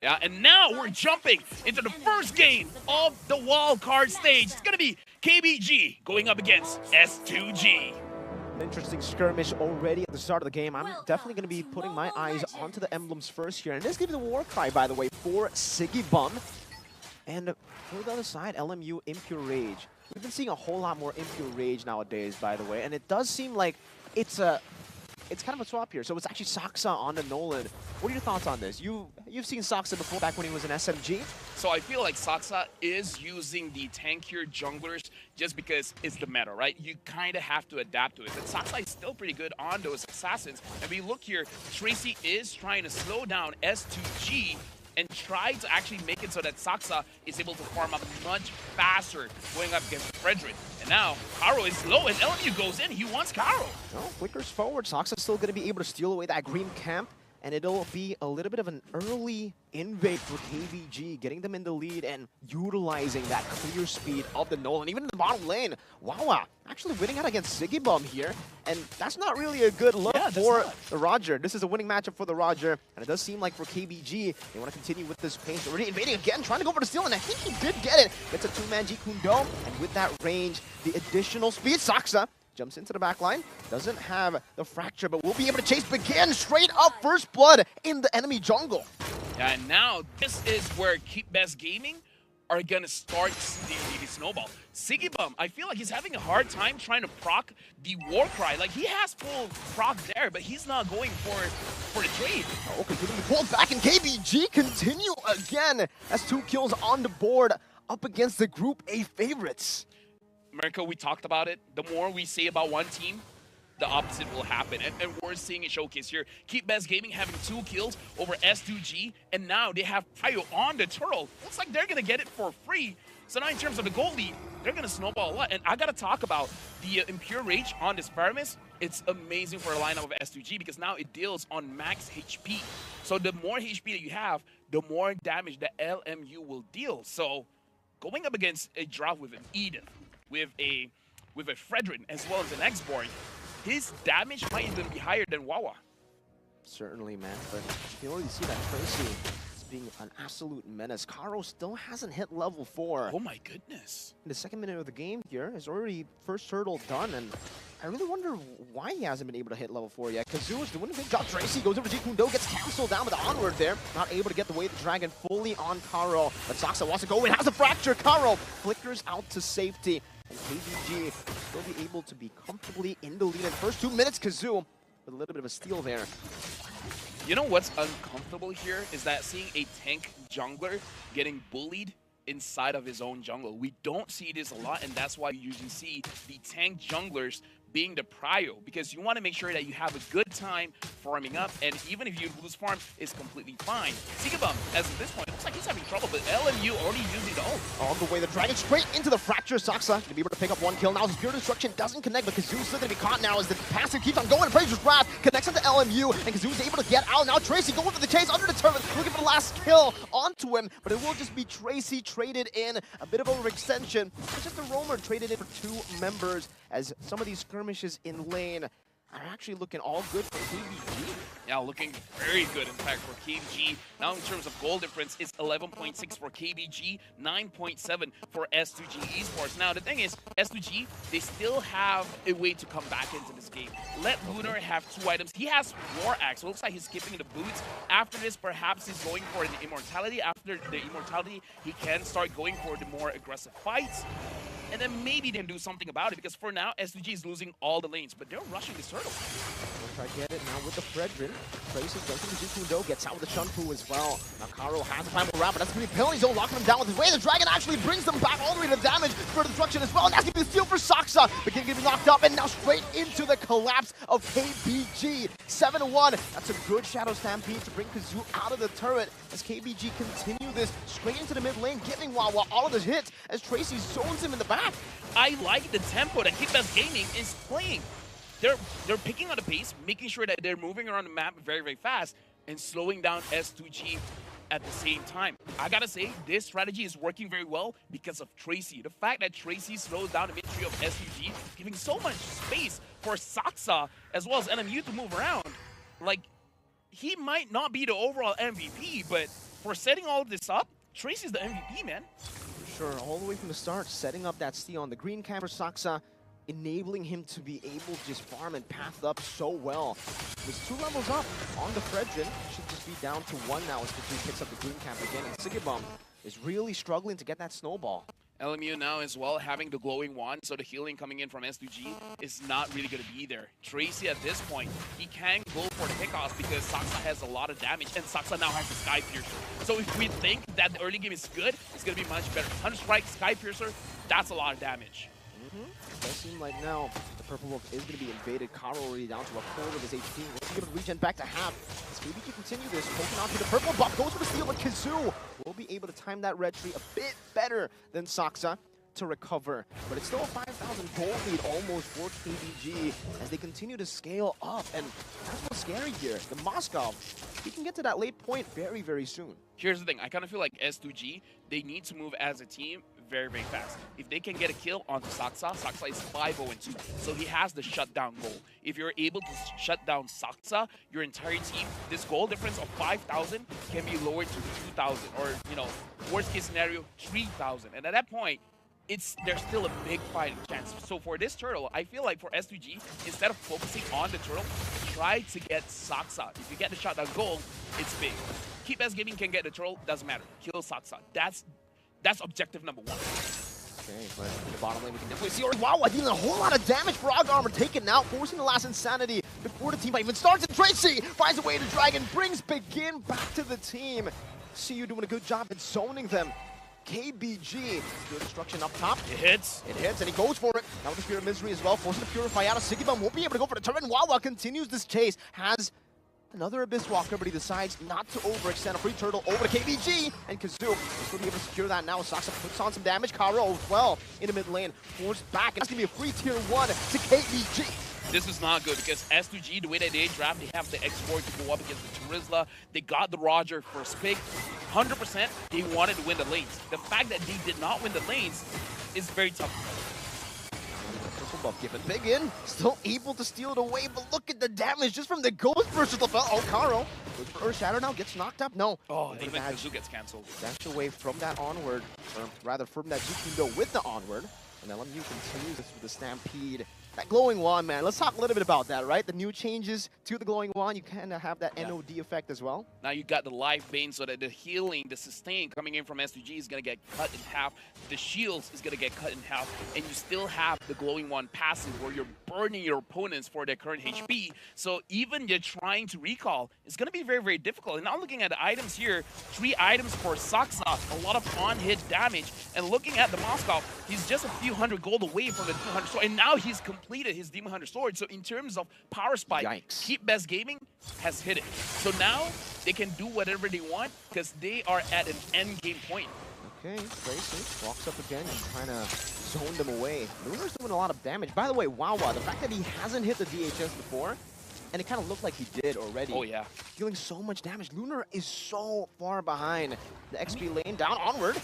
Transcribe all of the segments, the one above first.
Yeah, and now we're jumping into the first game of the wild card stage. It's gonna be KBG going up against S2G. An interesting skirmish already at the start of the game. I'm definitely going to be putting my eyes onto the emblems first here. And this gives the war cry, by the way, for Siggy Bum. And for the other side, LMU Impure Rage. We've been seeing a whole lot more Impure Rage nowadays, by the way. And it does seem like it's kind of a swap here. So it's actually Saksa on the Nolan. What are your thoughts on this? You've seen Saksa before, back when he was in SMG. So I feel like Saksa is using the tankier junglers just because it's the meta, right? You kind of have to adapt to it. But Saksa is still pretty good on those assassins. And we look here, Tracy is trying to slow down S2G and try to actually make it so that Saksa is able to farm up much faster going up against Frederick. And now, Karo is low, and LMU goes in. He wants Karo. No, flickers forward. Saksa's still going to be able to steal away that green camp, and it'll be a little bit of an early invade for KBG, getting them in the lead and utilizing that clear speed of the Nolan. Even in the bottom lane, Wawa actually winning out against Siggy Bum here, and that's not really a good look for the Roger. This is a winning matchup for the Roger, and it does seem like for KBG, they want to continue with this pace. Already invading again, trying to go for the steal, and I think he did get it. Gets a two-man Jeet Kune Do, and with that range, the additional speed, Saksa jumps into the back line, doesn't have the fracture, but will be able to chase Begin straight up first blood in the enemy jungle. Yeah, and now this is where Keep Best Gaming are gonna start the snowball. Siggy Bum, I feel like he's having a hard time trying to proc the war cry. Like, he has full proc there, but he's not going for the trade. Okay, getting pulled back, and KBG continue again. That's 2 kills on the board up against the Group A favorites. America, we talked about it. The more we say about one team, the opposite will happen. And we're seeing it showcase here. Keep Best Gaming having 2 kills over S2G, and now they have Pio on the turtle. Looks like they're going to get it for free. So now in terms of the goal lead, they're going to snowball a lot. And I got to talk about the Impure Rage on this Paramis. It's amazing for a lineup of S2G because now it deals on max HP. So the more HP that you have, the more damage the LMU will deal. So going up against a draft with an Edith, with a Fredrin, as well as an X-Born, his damage might even be higher than Wawa. Certainly, man. But you already see that Tracy is being an absolute menace. Karo still hasn't hit level 4. Oh my goodness. In the second minute of the game here is already first hurdle done, and I really wonder why he hasn't been able to hit level 4 yet. Kazoo is doing a big job. Tracy goes over to Jeet Kune Do, gets canceled down with the onward there. Not able to get the Way of the Dragon fully on Karo. But Saksa wants to go in, has a fracture. Karo flickers out to safety. And KBG will still be able to be comfortably in the lead in the first 2 minutes. Kazoo with a little bit of a steal there. You know what's uncomfortable here is that seeing a tank jungler getting bullied inside of his own jungle. We don't see this a lot, and that's why you usually see the tank junglers being the prio, because you want to make sure that you have a good time farming up, and even if you lose farm, it's completely fine. Siggy Bum, as of this point, looks like he's having trouble, but LMU already using the ult. On the way, the Dragon straight into the fracture. Saksa going to be able to pick up 1 kill. Now Spirit Destruction doesn't connect, but Kazoo's still going to be caught now as the passive keeps on going. Fraser's Wrath connects into LMU, and Kazoo's able to get out. Now Tracy going for the chase under the turret, looking for the last kill onto him, but it will just be Tracy traded in. A bit of overextension. It's just a roamer traded in for 2 members, as some of these skirmishes in lane are actually looking all good for KBG. Yeah, looking very good, in fact, for KBG. Now, in terms of goal difference, it's 11.6 for KBG, 9.7 for S2G Esports. Now, the thing is, S2G, they still have a way to come back into this game. Let Lunar have 2 items. He has War Axe, so it looks like he's skipping the boots. After this, perhaps he's going for the Immortality. After the Immortality, he can start going for the more aggressive fights. And then maybe they can do something about it, because for now, S2G is losing all the lanes, but they're rushing this turtle. We'll try to get it now with the Fredrin. Tracy goes into Jeet Kune Do, gets out with the Shunfu as well. Now Karo has a final wrap, but that's going to be penalty zone, locking him down with his way. The Dragon actually brings them back all the way to damage for destruction as well. And that's going to be the steal for Saksa. Begin getting knocked up, and now straight into the collapse of KBG. 7-1. That's a good Shadow Stampede to bring Kazoo out of the turret as KBG continue this straight into the mid lane, giving Wawa all of the hits as Tracy zones him in the back. I like the tempo that Keep Best Gaming is playing. They're picking on the pace, making sure that they're moving around the map very, very fast, and slowing down S2G at the same time. I gotta say, this strategy is working very well because of Tracy. The fact that Tracy slows down the mid-tree of S2G, giving so much space for Saksa as well as LMU to move around. Like, he might not be the overall MVP, but for setting all of this up, Tracy's the MVP, man. Sure, all the way from the start, setting up that steal on the green camp for Saksa, enabling him to be able to just farm and path up so well. He's 2 levels up on the Fredrin. Should just be down to 1 now as he picks up the green camp again. And Sigibum is really struggling to get that snowball. LMU now as well having the glowing wand, so the healing coming in from S2G is not really going to be there. Tracy at this point, he can go for the pickoffs because Saksa has a lot of damage, and Saksa now has the Sky Piercer. So if we think that the early game is good, it's going to be much better. Thunder Strike, Sky Piercer, that's a lot of damage. It does seem like now the Purple Wolf is going to be invaded. Karo already down to a quarter of his HP. Will be able to regen back to half. As KBG continue this, poking onto the purple buff, goes for the steal, but Kazoo will be able to time that red tree a bit better than Saksa to recover. But it's still a 5,000 gold lead almost for KBG as they continue to scale up. And that's what's scary here. The Moscow, he can get to that late point very, very soon. Here's the thing. I kind of feel like S2G, they need to move as a team very, very fast. If they can get a kill onto Saksa, Saksa is 5-0-2, so he has the shutdown goal. If you're able to shut down Saksa, your entire team, this goal difference of 5,000 can be lowered to 2,000, or, you know, worst case scenario, 3,000. And at that point, there's still a big fighting chance. So for this turtle, I feel like for S2G, instead of focusing on the turtle, try to get Saksa. If you get the shutdown goal, it's big. Keep S Gaming can get the turtle, doesn't matter. Kill Saksa. That's objective number 1. Okay, but in the bottom lane we can definitely see wow, dealing a whole lot of damage. Frog Armor taken out, forcing the last Insanity before the team fight even starts. And Tracy finds a way to drag and brings Begin back to the team. See you doing a good job in zoning them. KBG, Spirit Destruction up top. It hits, and he goes for it. Now with the Spirit of Misery as well, forcing the Purify out of Sigibum. Won't be able to go for the turret, and Wawa continues this chase. Has another Abyss Walker, but he decides not to overextend. A free turtle over to KBG, and Kazoo is going to be able to secure that now. Saksa puts on some damage. Karo as well in the mid lane, forced back, and it's going to be a free tier 1 to KBG. This is not good because S2G, the way that they draft, they have the export to go up against the Turizla. They got the Roger first pick. 100% they wanted to win the lanes. The fact that they did not win the lanes is very tough. Purple buff given. Begin still able to steal it away, but look at the damage just from the Ghost versus the Oh, Karo goes for Earth Shatter now, gets knocked up. No. Oh, even Kazoo gets cancelled. Dash away from that onward, or rather from that Zukindo with the onward. And LMU continues this with the Stampede. That glowing wand, man. Let's talk a little bit about that, right? The new changes to the glowing wand. You kind of have that NOD effect as well. Now you got the life bane, so that the healing, the sustain coming in from S2G is going to get cut in half. The shields is going to get cut in half. And you still have the glowing wand passive where you're burning your opponents for their current HP. So even you're trying to recall, it's going to be very, very difficult. And now looking at the items here, 3 items for Saksa, a lot of on-hit damage. And looking at the Moscow, he's just a few hundred gold away from the 200 sword. And now he's completed his Demon Hunter sword. So in terms of power spike, Yikes. Keep Best Gaming has hit it. So now they can do whatever they want because they are at an end game point. Okay, Tracy walks up again and trying to zone them away. Lunar's doing a lot of damage. By the way, Wawa, the fact that he hasn't hit the DHS before, and it kind of looked like he did already. Oh, yeah. Dealing so much damage. Lunar is so far behind the XP lane. Down, onward.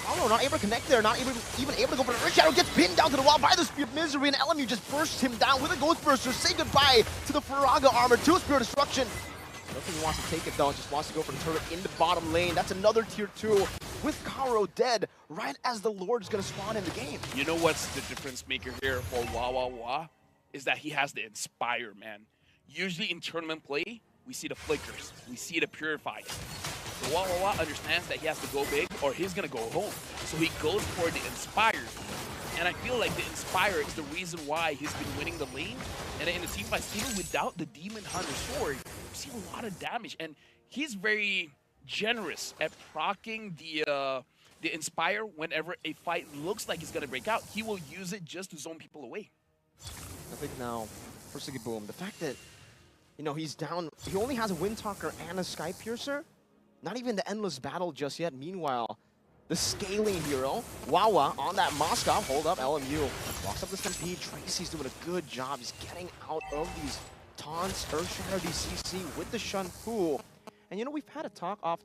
Oh, not able to connect there. Not even able to go for the Earth Shadow. Gets pinned down to the wall by the Spear of Misery, and LMU just bursts him down with a Ghost Burster. Say goodbye to the Faraga armor. 2 Spirit Destruction. I don't think he wants to take it, though. Just wants to go for the turret in the bottom lane. That's another tier 2 with Karo dead right as the Lord's going to spawn in the game. You know what's the difference maker here for Wawa? Is that he has the Inspire, man. Usually in tournament play, we see the Flickers, we see the Purify. So Wawa understands that he has to go big or he's going to go home. So he goes for the Inspire. And I feel like the Inspire is the reason why he's been winning the lane. And in the team fights, even without the Demon Hunter sword, you see a lot of damage. And he's very generous at proccing the Inspire whenever a fight looks like it's going to break out. He will use it just to zone people away. I think now, for Sigiboom, the fact that, you know, he's down, he only has a Windtalker and a Sky Piercer. Not even the Endless Battle just yet. Meanwhile, the scaling hero, Wawa, on that Moscow. Hold up, LMU walks up the Stampede. Tracy's doing a good job. He's getting out of these taunts, Earthshatter, DCC with the Shun Fu. And you know, we've had a talk off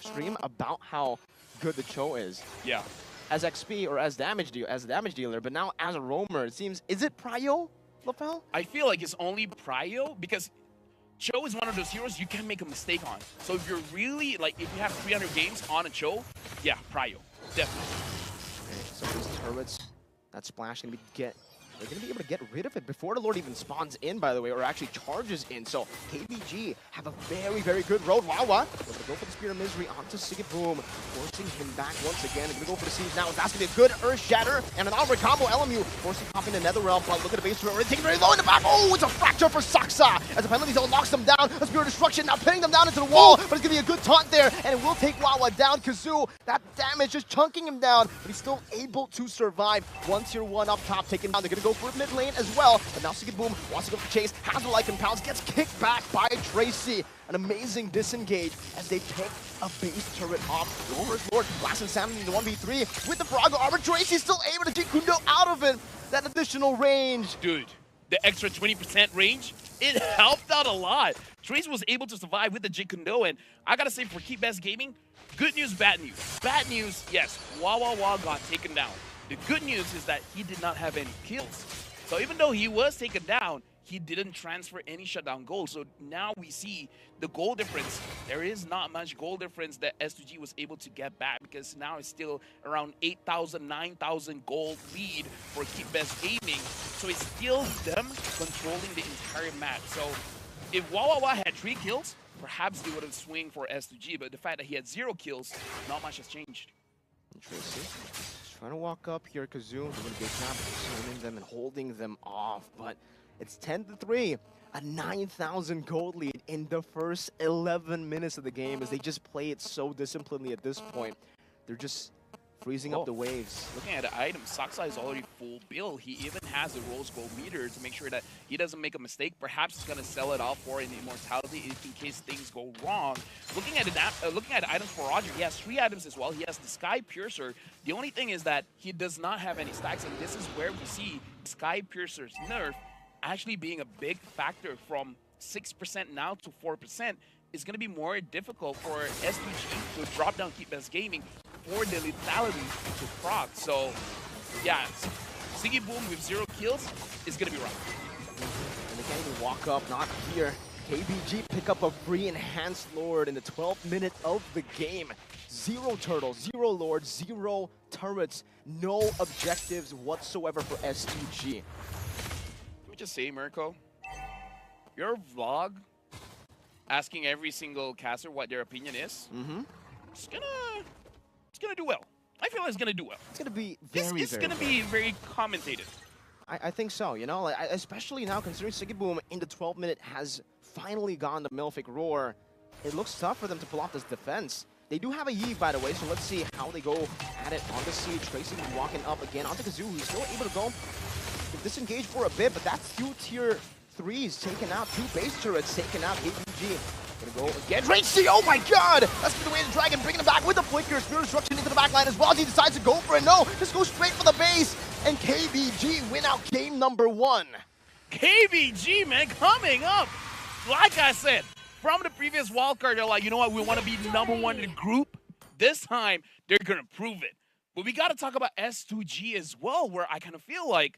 stream about how good the Cho is. Yeah. As XP or as damage dealer, but now as a roamer, it seems, is it Prio, Lafel? I feel like it's only Prio because Cho is one of those heroes you can make a mistake on. So if you're really, like, if you have 300 games on a Cho, yeah, prio. Definitely. Okay, so these turrets, that splash gonna be they're going to be able to get rid of it before the Lord even spawns in, by the way, or actually charges in. So KBG have a very, very good road. Wawa going to go for the Spear of Misery onto Sigiboom, forcing him back once again. They're going to go for the siege now. That's going to be a good Earth Shatter and an onward combo. LMU forcing pop into Netherrealm, but look at the base turret. Taking very low in the back. Oh, it's a fracture for Saksa as the penalty zone knocks them down. A Spear of Destruction now pinning them down into the wall, but it's going to be a good taunt there, and it will take Wawa down. Kazoo, that damage just chunking him down, but he's still able to survive. 1-tier-1 up top, taken down. They're going to go for mid lane as well, but now Sigiboom wants to go for chase, has the Lycan Pounds, gets kicked back by Tracy. An amazing disengage as they pick a base turret off. Lord, Blast Insanity in the 1v3 with the Farago Armor. Tracy's still able to get Kundo out of it. That additional range. Dude, the extra 20% range, it helped out a lot. Tracy was able to survive with the Jikundo, and I gotta say for Keep Best Gaming, good news, bad news. Bad news, yes, Wawa got taken down. The good news is that he did not have any kills. So even though he was taken down, he didn't transfer any shutdown gold. So now we see the goal difference. There is not much goal difference that S2G was able to get back, because now it's still around 8,000, 9,000 gold lead for Keep Best Gaming. So it's still them controlling the entire map. So if Wawa had 3 kills, perhaps they would have swung for S2G. But the fact that he had 0 kills, not much has changed. Interesting. Trying to walk up here, Kazoo doing a good job of turning them and holding them off, but it's 10-3, a 9,000 gold lead in the first 11 minutes of the game as they just play it so disciplinedly at this point. They're just freezing up the waves. Looking at the items, Saksa is already full build. He even has a rose gold meter to make sure that he doesn't make a mistake. Perhaps he's going to sell it off for an immortality in case things go wrong. Looking at the items for Roger, he has 3 items as well. He has the Sky Piercer. The only thing is that he does not have any stacks, and this is where we see Sky Piercer's nerf actually being a big factor. From 6% now to 4% is going to be more difficult for S2G to drop down Keep Best Gaming for the lethality to proc. So yeah, Sigiboom with 0 kills is going to be rough. And they can't even walk up, not here. KBG pick up a free Enhanced Lord in the 12th minute of the game. 0 turtles, 0 lords, 0 turrets, no objectives whatsoever for S2G. Let me just say, Mirko, your vlog asking every single caster what their opinion is, it's gonna do well. I feel like it's gonna do well. It's gonna be it's gonna be very commentated. I think so, you know, like, especially now considering Sigiboom in the 12th minute has finally gone the Milfic Roar. It looks tough for them to pull off this defense. They do have a Yi, by the way, so let's see how they go at it on the siege. Tracy walking up again onto Kazoo, who's still able to go disengage for a bit, but that's 2 tier 3s taken out, 2 base turrets taken out. KBG gonna go again. Tracy, oh my god! That's the way the Dragon bringing him back with the flicker. Spirit Destruction into the back line as well as he decides to go for it. No, just go straight for the base, and KBG win out game number 1. KBG, man, coming up. Like I said, from the previous wildcard, they're like, you know what, we want to be number 1 in the group. This time, they're going to prove it. But we got to talk about S2G as well, where I kind of feel like